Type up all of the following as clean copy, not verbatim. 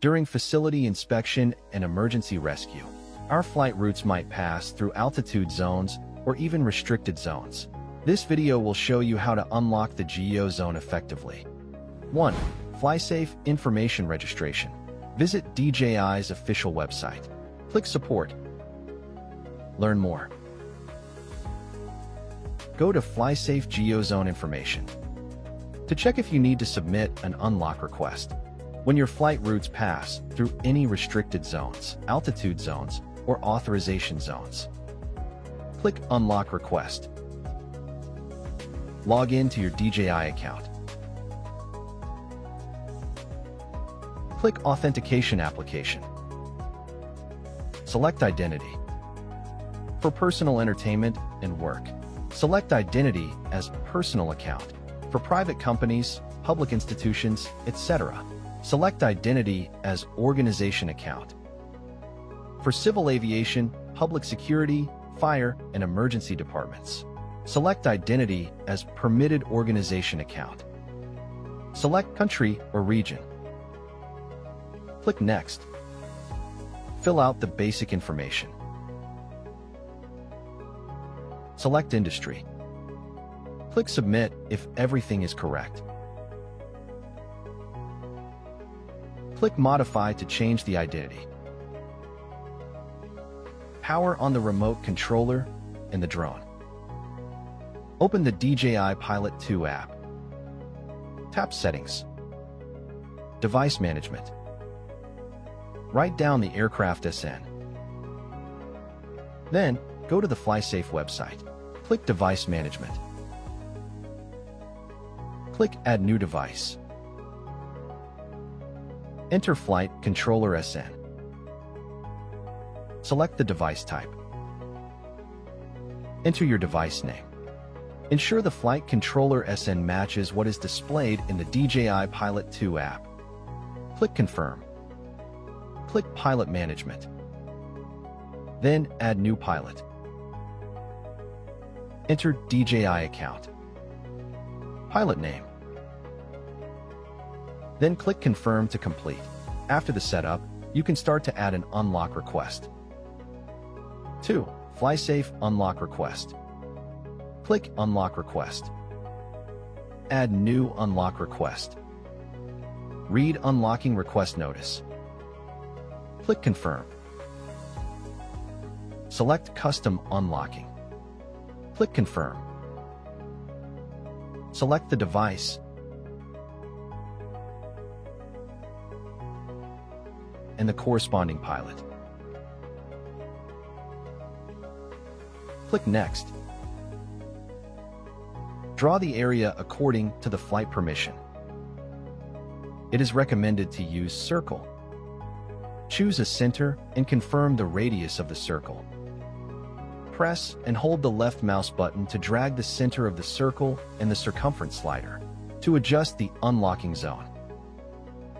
During facility inspection and emergency rescue, our flight routes might pass through altitude zones or even restricted zones. This video will show you how to unlock the GEO zone effectively. 1. FlySafe Information Registration. Visit DJI's official website. Click Support. Learn more. Go to FlySafe GEO Zone Information to check if you need to submit an unlock request. When your flight routes pass through any restricted zones, altitude zones, or authorization zones, click Unlock Request. Log in to your DJI account. Click Authentication Application. Select Identity. For personal entertainment and work, select Identity as Personal Account. For private companies, public institutions, etc., select Identity as Organization Account. For civil aviation, public security, fire, and emergency departments, select Identity as Permitted Organization Account. Select Country or Region. Click Next. Fill out the basic information. Select Industry. Click Submit if everything is correct. Click Modify to change the identity. Power on the remote controller and the drone. Open the DJI Pilot 2 app. Tap Settings. Device Management. Write down the aircraft SN. Then, go to the FlySafe website. Click Device Management. Click Add New Device. Enter Flight Controller SN. Select the device type. Enter your device name. Ensure the Flight Controller SN matches what is displayed in the DJI Pilot 2 app. Click Confirm. Click Pilot Management. Then add New Pilot. Enter DJI account. Pilot name. Then click Confirm to complete. After the setup, you can start to add an unlock request. 2. FlySafe Unlock Request. Click Unlock Request. Add New Unlock Request. Read Unlocking Request Notice. Click Confirm. Select Custom Unlocking. Click Confirm. Select the device and the corresponding pilot. Click Next. Draw the area according to the flight permission. It is recommended to use circle. Choose a center and confirm the radius of the circle. Press and hold the left mouse button to drag the center of the circle and the circumference slider to adjust the unlocking zone.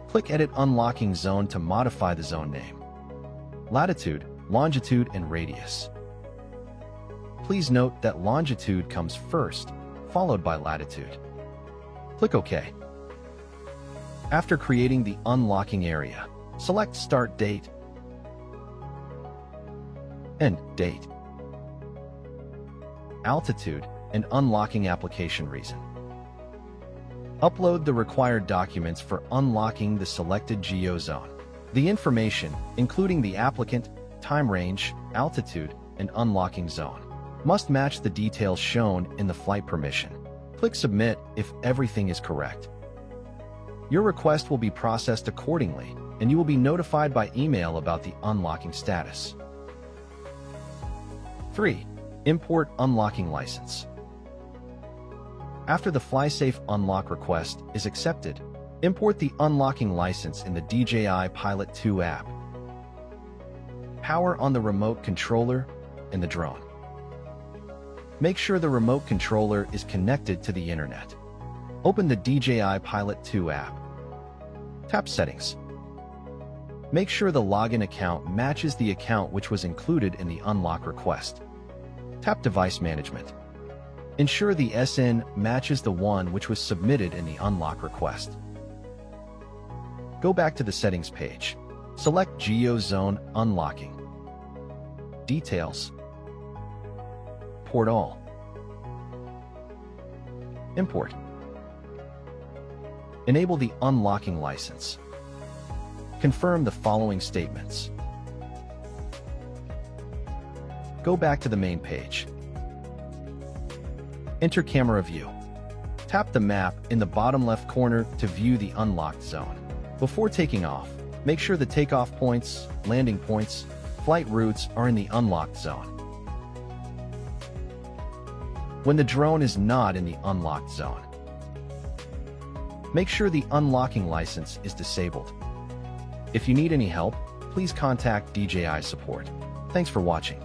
Click Edit Unlocking Zone to modify the zone name, latitude, longitude, and radius. Please note that longitude comes first, followed by latitude. Click OK. After creating the unlocking area, select Start Date, End Date, Altitude, and Unlocking Application Reason. Upload the required documents for unlocking the selected GEO zone. The information, including the applicant, time range, altitude, and unlocking zone, must match the details shown in the flight permission. Click Submit if everything is correct. Your request will be processed accordingly, and you will be notified by email about the unlocking status. 3. Import Unlocking License. After the FlySafe unlock request is accepted, import the unlocking license in the DJI Pilot 2 app. Power on the remote controller and the drone. Make sure the remote controller is connected to the internet. Open the DJI Pilot 2 app. Tap Settings. Make sure the login account matches the account which was included in the unlock request. Tap Device Management. Ensure the SN matches the one which was submitted in the unlock request. Go back to the Settings page. Select GEO Zone Unlocking. Details. Port All. Import. Enable the unlocking license. Confirm the following statements. Go back to the main page. Enter camera view. Tap the map in the bottom left corner to view the unlocked zone. Before taking off, make sure the takeoff points, landing points, flight routes are in the unlocked zone. When the drone is not in the unlocked zone, make sure the unlocking license is disabled. If you need any help, please contact DJI support. Thanks for watching.